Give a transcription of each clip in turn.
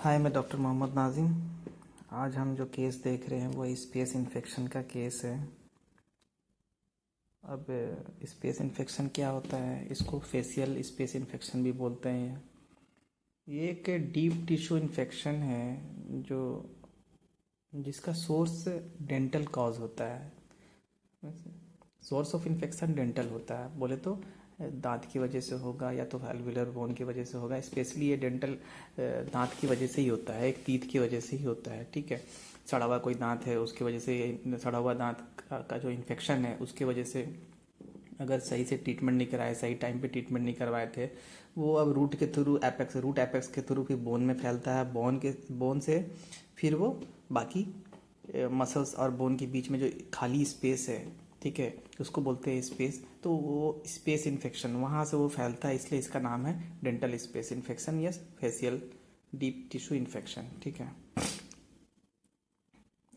हाय, मैं डॉक्टर मोहम्मद नाज़िम। आज हम जो केस देख रहे हैं वो स्पेस इन्फेक्शन का केस है। अब स्पेस इन्फेक्शन क्या होता है? इसको फेशियल स्पेस इन्फेक्शन भी बोलते हैं। ये एक डीप टिश्यू इन्फेक्शन है जो जिसका सोर्स डेंटल कॉज होता है। सोर्स ऑफ इन्फेक्शन डेंटल होता है, बोले तो दांत की वजह से होगा या तो एल्विलर बोन की वजह से होगा। स्पेशली ये डेंटल दांत की वजह से ही होता है, एक टीथ की वजह से ही होता है। ठीक है, सड़ा हुआ कोई दांत है उसकी वजह से, सड़ा हुआ दांत का जो इन्फेक्शन है उसकी वजह से अगर सही से ट्रीटमेंट नहीं कराए, सही टाइम पे ट्रीटमेंट नहीं करवाए थे, वो अब रूट के थ्रू रूट एपेक्स के थ्रू फिर बोन में फैलता है। बोन से फिर वो बाकी मसल्स और बोन के बीच में जो खाली स्पेस है, ठीक है, उसको बोलते हैं स्पेस। तो वो स्पेस इन्फेक्शन वहाँ से वो फैलता है, इसलिए इसका नाम है डेंटल स्पेस इन्फेक्शन या फेशियल डीप टिश्यू इन्फेक्शन। ठीक है,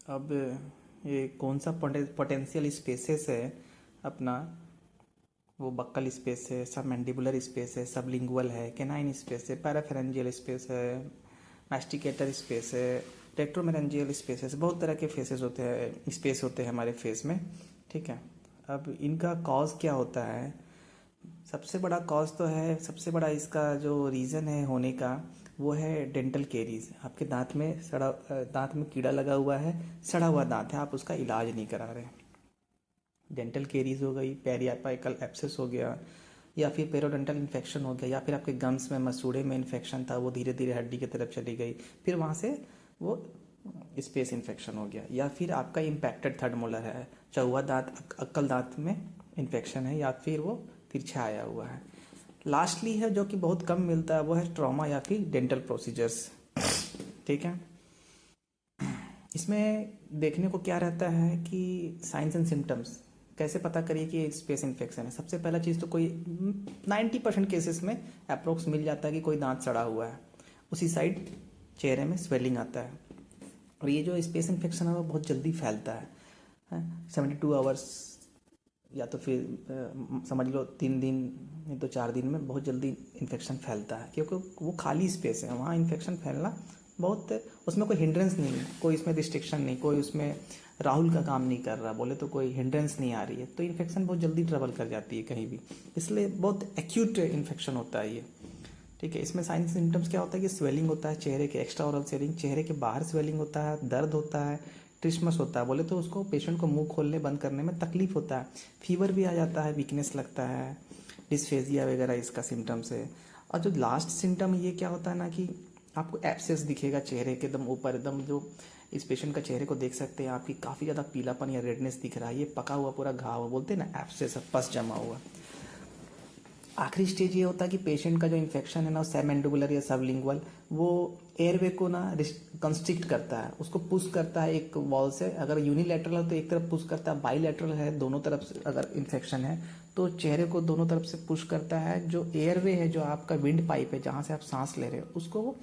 अब ये कौन सा पोटेंशियल स्पेसेस है अपना? वो बक्कल स्पेस है, सब मैंडिबुलर स्पेस है, सब लिंगुअल है, केनाइन स्पेस है, पैराफेरेंजियल स्पेस है, मैस्टिकेटर स्पेस है, टेक्ट्रोमेरेंजियल स्पेसेस। बहुत तरह के फेसेस होते हैं, स्पेस होते हैं हमारे फेस में। ठीक है, अब इनका कॉज क्या होता है? सबसे बड़ा कॉज तो है, सबसे बड़ा इसका जो रीज़न है होने का वो है डेंटल केरीज। आपके दांत में कीड़ा लगा हुआ है, सड़ा हुआ दांत है, आप उसका इलाज नहीं करा रहे। डेंटल केरीज हो गई, पेरियापाइकल एब्सेस हो गया, या फिर पेरोडेंटल इन्फेक्शन हो गया, या फिर आपके गम्स में मसूड़े में इन्फेक्शन था, वो धीरे धीरे हड्डी की तरफ चली गई, फिर वहाँ से वो स्पेस इन्फेक्शन हो गया। या फिर आपका इम्पैक्टेड थर्ड मोलर है, चौवा दांत, अक्कल दांत में इन्फेक्शन है, या फिर वो तिरछा आया हुआ है। लास्टली है जो कि बहुत कम मिलता है, वो है ट्रॉमा या फिर डेंटल प्रोसीजर्स। ठीक है, इसमें देखने को क्या रहता है कि साइंस एंड सिम्टम्स कैसे पता करिए कि स्पेस इन्फेक्शन है। सबसे पहला चीज़ तो कोई 90% केसेस में अप्रोक्स मिल जाता है कि कोई दांत सड़ा हुआ है, उसी साइड चेहरे में स्वेलिंग आता है। और ये जो स्पेस इन्फेक्शन है वो बहुत जल्दी फैलता है, 72 आवर्स या तो फिर समझ लो 3 दिन, नहीं तो 4 दिन में बहुत जल्दी इन्फेक्शन फैलता है, क्योंकि वो खाली स्पेस है, वहाँ इन्फेक्शन फैलना बहुत, उसमें कोई हिंड्रेंस नहीं, कोई इसमें रिस्ट्रिक्शन नहीं, कोई उसमें राहुल का काम नहीं कर रहा, बोले तो कोई हिंड्रेंस नहीं आ रही है, तो इन्फेक्शन बहुत जल्दी ट्रेवल कर जाती है कहीं भी, इसलिए बहुत एक्यूट इन्फेक्शन होता है ये। ठीक है, इसमें साइन सिम्टम्स क्या होता है कि स्वेलिंग होता है चेहरे के, एक्स्ट्रा ओरल स्वेलिंग, चेहरे के बाहर स्वेलिंग होता है, दर्द होता है, ट्रिश्मस होता है, बोले तो उसको पेशेंट को मुंह खोलने बंद करने में तकलीफ होता है, फीवर भी आ जाता है, वीकनेस लगता है, डिस्फेजिया वगैरह इसका सिम्टम्स है। और जो लास्ट सिम्टम ये क्या होता है ना कि आपको एब्सेस दिखेगा चेहरे के एकदम ऊपर, एकदम जो इस पेशेंट का चेहरे को देख सकते हैं आपकी काफ़ी ज़्यादा पीलापन या रेडनेस दिख रहा है, ये पका हुआ पूरा घाव बोलते हैं ना, एब्सेस, पस जमा हुआ। आखिरी स्टेज ये होता है कि पेशेंट का जो इन्फेक्शन है ना सबमैंडिबुलर या सबलिंगुअल, वो एयरवे को ना कंस्ट्रिक्ट करता है, उसको पुश करता है एक वॉल से। अगर यूनिलैटरल है तो एक तरफ पुश करता है, बाईलैटरल है दोनों तरफ से अगर इन्फेक्शन है तो चेहरे को दोनों तरफ से पुश करता है। जो एयरवे है, जो आपका विंड पाइप है जहाँ से आप सांस ले रहे हो, उसको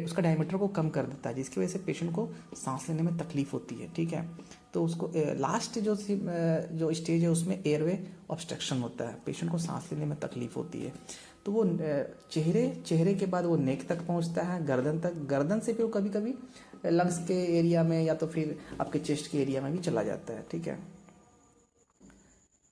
उसका डायमीटर को कम कर देता है, जिसकी वजह से पेशेंट को सांस लेने में तकलीफ होती है। ठीक है, तो उसको लास्ट जो स्टेज है उसमें एयरवे ऑब्स्ट्रक्शन होता है, पेशेंट को सांस लेने में तकलीफ होती है। तो वो चेहरे के बाद वो नेक तक पहुंचता है, गर्दन तक, गर्दन से भी वो कभी कभी लंग्स के एरिया में या तो फिर आपके चेस्ट के एरिया में भी चला जाता है। ठीक है,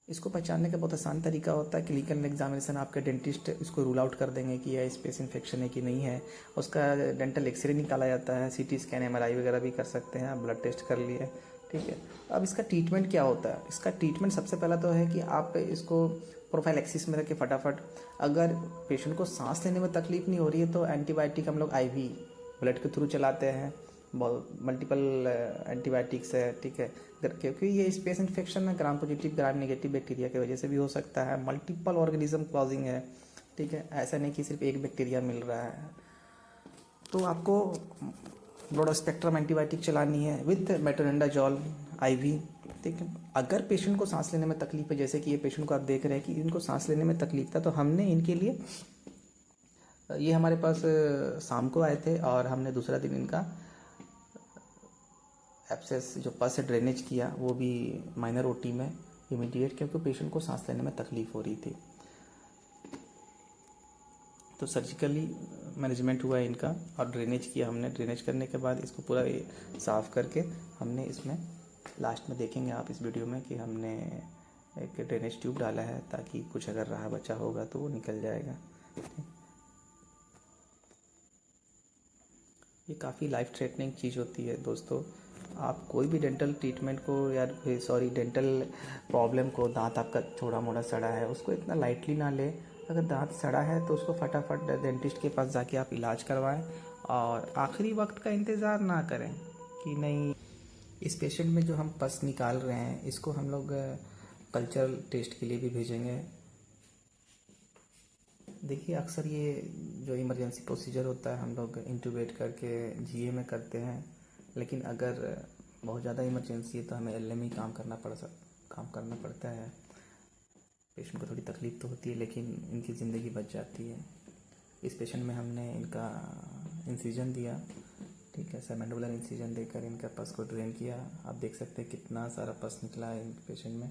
इसको पहचानने का बहुत आसान तरीका होता है, क्लिनिकल एग्जामिनेशन, आपके डेंटिस्ट इसको रूल आउट कर देंगे कि यह स्पेस इन्फेक्शन है कि नहीं है। उसका डेंटल एक्सरे निकाला जाता है, सीटी स्कैन, एमआरआई वगैरह भी कर सकते हैं, आप ब्लड टेस्ट कर लिए। ठीक है, अब इसका ट्रीटमेंट क्या होता है? इसका ट्रीटमेंट सबसे पहला तो है कि आप इसको प्रोफाइलैक्सिस में रखें फटाफट। अगर पेशेंट को सांस लेने में तकलीफ नहीं हो रही है तो एंटीबायोटिक हम लोग आईवी ब्लड के थ्रू चलाते हैं, मल्टीपल एंटीबायोटिक्स है। ठीक है, क्योंकि ये स्पेस इन्फेक्शन में gram positive gram negative bacteria की वजह से भी हो सकता है, मल्टीपल ऑर्गेनिज्म कॉजिंग है। ठीक है, ऐसा नहीं कि सिर्फ एक बैक्टीरिया मिल रहा है। तो आपको ब्रॉड स्पेक्ट्रम एंटीबायोटिक चलानी है विथ मेट्रोनिडाजोल आईवी। ठीक है, अगर पेशेंट को सांस लेने में तकलीफ है, जैसे कि ये पेशेंट को आप देख रहे हैं कि इनको सांस लेने में तकलीफ था, तो हमने इनके लिए, ये हमारे पास शाम को आए थे और हमने दूसरा दिन इनका एब्सेस जो पस से ड्रेनेज किया, वो भी माइनर ओटी में इमीडिएट, क्योंकि पेशेंट को सांस लेने में तकलीफ हो रही थी। तो सर्जिकली मैनेजमेंट हुआ है इनका और ड्रेनेज किया हमने। ड्रेनेज करने के बाद इसको पूरा ये साफ़ करके हमने इसमें लास्ट में देखेंगे आप इस वीडियो में कि हमने एक ड्रेनेज ट्यूब डाला है ताकि कुछ अगर रहा बचा होगा तो वो निकल जाएगा। ये काफ़ी लाइफ थ्रेटनिंग चीज़ होती है दोस्तों। आप कोई भी डेंटल ट्रीटमेंट को या डेंटल प्रॉब्लम को, दांत आपका थोड़ा मोड़ा सड़ा है उसको इतना लाइटली ना ले। अगर दांत सड़ा है तो उसको फटाफट डेंटिस्ट के पास जाके आप इलाज करवाएं और आखिरी वक्त का इंतज़ार ना करें कि नहीं इस पेशेंट में जो हम पस निकाल रहे हैं इसको हम लोग कल्चरल टेस्ट के लिए भी भेजेंगे। देखिए अक्सर ये जो इमरजेंसी प्रोसीजर होता है हम लोग इंटूबेट करके जीए में करते हैं, लेकिन अगर बहुत ज़्यादा इमरजेंसी है तो हमें एलएमई काम करना पड़ता है। पेशेंट को थोड़ी तकलीफ तो होती है लेकिन इनकी ज़िंदगी बच जाती है। इस पेशेंट में हमने इनका इंसिजन दिया, ठीक है, सबमैंडिबुलर इंसिजन देकर इनका पस को ड्रेन किया। आप देख सकते हैं कितना सारा पस निकला है इन पेशेंट में।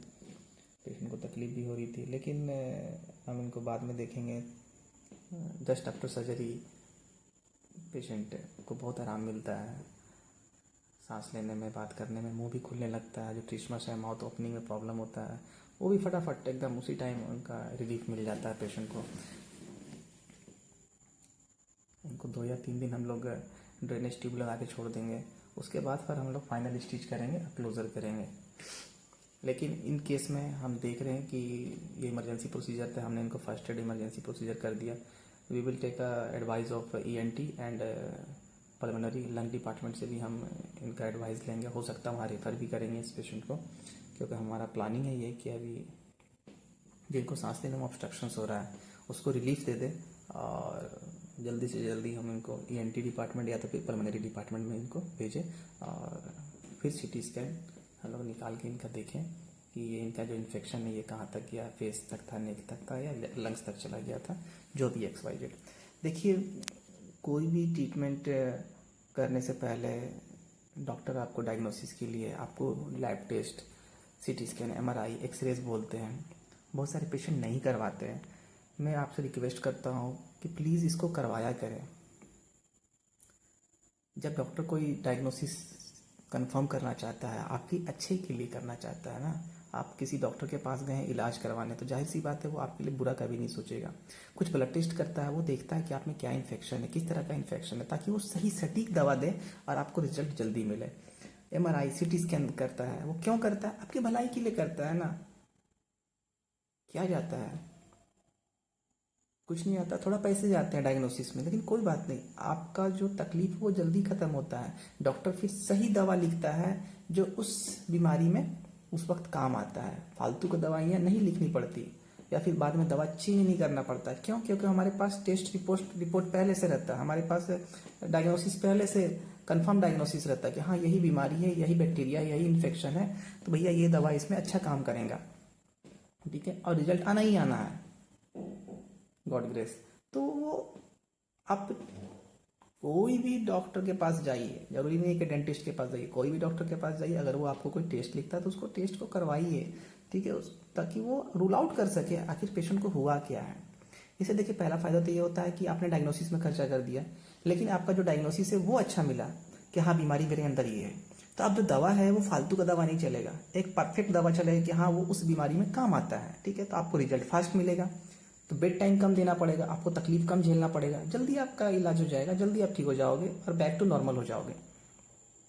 पेशेंट को तकलीफ भी हो रही थी लेकिन हम इनको बाद में देखेंगे। जस्ट आफ्टर सर्जरी पेशेंट को बहुत आराम मिलता है, सांस लेने में, बात करने में, मुंह भी खुलने लगता है। जो ट्रिश्मस है, माउथ ओपनिंग में प्रॉब्लम होता है, वो भी फटाफट एकदम उसी टाइम उनका रिलीफ मिल जाता है पेशेंट को। इनको 2 या 3 दिन हम लोग ड्रेनेज ट्यूब लगा के छोड़ देंगे, उसके बाद फिर हम लोग फाइनल स्टिच करेंगे, क्लोजर करेंगे। लेकिन इन केस में हम देख रहे हैं कि ये इमरजेंसी प्रोसीजर था, हमने इनको फर्स्ट एड इमरजेंसी प्रोसीजर कर दिया। We will take advice of ENT and pulmonary lung department से भी हम इनका एडवाइस लेंगे। हो सकता है वहाँ रेफ़र भी करेंगे इस पेशेंट को, क्योंकि हमारा प्लानिंग है ये कि अभी जिनको सांस लेने में ऑब्स्ट्रक्शंस हो रहा है उसको रिलीफ दे दे और जल्दी से जल्दी हम इनको ईएनटी डिपार्टमेंट या तो फिर पल्मोनरी डिपार्टमेंट में इनको भेजें और फिर सीटी स्कैन हम लोग निकाल के इनका देखें कि ये इनका जो इन्फेक्शन है ये कहाँ तक गया, फेस तक था, नेक तक था या लंग्स तक चला गया था, जो भी XYZ। देखिए कोई भी ट्रीटमेंट करने से पहले डॉक्टर आपको डायग्नोसिस के लिए आपको lab test, CT scan, MRI, X-rays बोलते हैं। बहुत सारे पेशेंट नहीं करवाते हैं। मैं आपसे रिक्वेस्ट करता हूँ कि प्लीज़ इसको करवाया करें। जब डॉक्टर कोई डायग्नोसिस कंफर्म करना चाहता है, आपकी अच्छे के लिए करना चाहता है ना, आप किसी डॉक्टर के पास गए हैं इलाज करवाने, तो जाहिर सी बात है वो आपके लिए बुरा कभी नहीं सोचेगा। कुछ ब्लड टेस्ट करता है, वो देखता है कि आप में क्या इन्फेक्शन है, किस तरह का इन्फेक्शन है, ताकि वो सही सटीक दवा दे और आपको रिजल्ट जल्दी मिले। एमआरआई, सीटी स्कैन करता है, वो क्यों करता है? आपकी भलाई के लिए करता है ना। क्या जाता है? कुछ नहीं आता, थोड़ा पैसे जाते हैं डायग्नोसिस में, लेकिन कोई बात नहीं, आपका जो तकलीफ वो जल्दी खत्म होता है। डॉक्टर फिर सही दवा लिखता है जो उस बीमारी में उस वक्त काम आता है। फालतू को दवाइयाँ नहीं लिखनी पड़ती या फिर बाद में दवा चेंज नहीं करना पड़ता। क्यों? क्योंकि हमारे पास टेस्ट रिपोर्ट पहले से रहता है, हमारे पास डायग्नोसिस पहले से कंफर्म डायग्नोसिस रहता है कि हाँ यही बीमारी है, यही बैक्टीरिया, यही इन्फेक्शन है, तो भैया ये दवा इसमें अच्छा काम करेगा, ठीक है, और रिजल्ट आना ही आना है, गॉड ग्रेस। तो वो आप कोई भी डॉक्टर के पास जाइए, जरूरी नहीं है कि डेंटिस्ट के पास जाइए, कोई भी डॉक्टर के पास जाइए, अगर वो आपको कोई टेस्ट लिखता है तो उसको टेस्ट को करवाइए, ठीक है, ताकि वो रूल आउट कर सके आखिर पेशेंट को हुआ क्या है। इसे देखिए पहला फायदा तो ये होता है कि आपने डायग्नोसिस में खर्चा कर दिया, लेकिन आपका जो डायग्नोसिस है वो अच्छा मिला कि हाँ बीमारी मेरे अंदर ये है। तो अब जो दवा है वो फालतू का दवा नहीं चलेगा, एक परफेक्ट दवा चलेगा कि हाँ वो उस बीमारी में काम आता है, ठीक है। तो आपको रिजल्ट फास्ट मिलेगा, तो बेड टाइम कम देना पड़ेगा, आपको तकलीफ कम झेलना पड़ेगा, जल्दी आपका इलाज हो जाएगा, जल्दी आप ठीक हो जाओगे और बैक टू नॉर्मल हो जाओगे।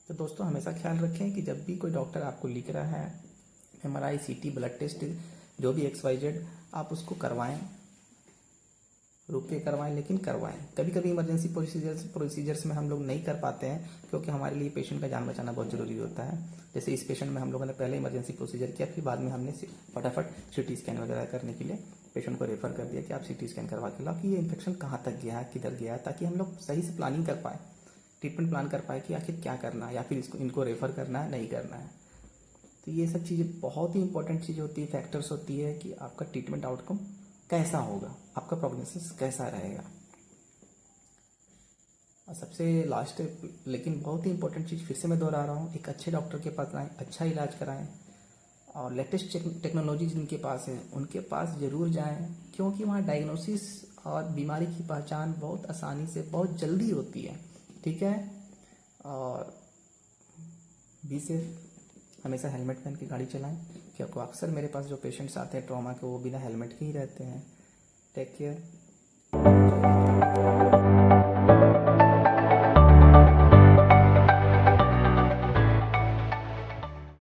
तो दोस्तों हमेशा ख्याल रखें कि जब भी कोई डॉक्टर आपको लिख रहा है एमआरआई, सीटी, ब्लड टेस्ट, जो भी XYZ, आप उसको करवाएं, रुक के करवाएं, लेकिन करवाएं। कभी कभी इमरजेंसी प्रोसीजर्स में हम लोग नहीं कर पाते हैं क्योंकि हमारे लिए पेशेंट का जान बचाना बहुत ज़रूरी होता है। जैसे इस पेशेंट में हम लोगों ने पहले इमरजेंसी प्रोसीजर किया, फिर बाद में हमने फटाफट सीटी स्कैन वगैरह करने के लिए पेशेंट को रेफर कर दिया कि आप सीटी स्कैन करवा के लाओ कि ये इन्फेक्शन कहाँ तक गया है, किधर गया है, ताकि हम लोग सही से प्लानिंग कर पाए, ट्रीटमेंट प्लान कर पाए कि आखिर क्या करना है, या फिर इनको रेफर करना है, नहीं करना है। तो ये सब चीज़ें बहुत ही इंपॉर्टेंट चीज़ होती है, फैक्टर्स होती है कि आपका ट्रीटमेंट आउटकम कैसा होगा, आपका प्रोग्नोसिस कैसा रहेगा। और सबसे लास्ट लेकिन बहुत ही इंपॉर्टेंट चीज़ फिर से मैं दोहरा रहा हूँ, एक अच्छे डॉक्टर के पास आएँ, अच्छा इलाज कराएं और लेटेस्ट टेक्नोलॉजी जिनके पास है उनके पास ज़रूर जाएं, क्योंकि वहाँ डायग्नोसिस और बीमारी की पहचान बहुत आसानी से बहुत जल्दी होती है। ठीक है, और बी से हमेशा हेलमेट पहन के गाड़ी चलाएं, क्योंकि अक्सर मेरे पास जो पेशेंट्स आते हैं ट्रॉमा के वो बिना हेलमेट के ही रहते हैं। Take care.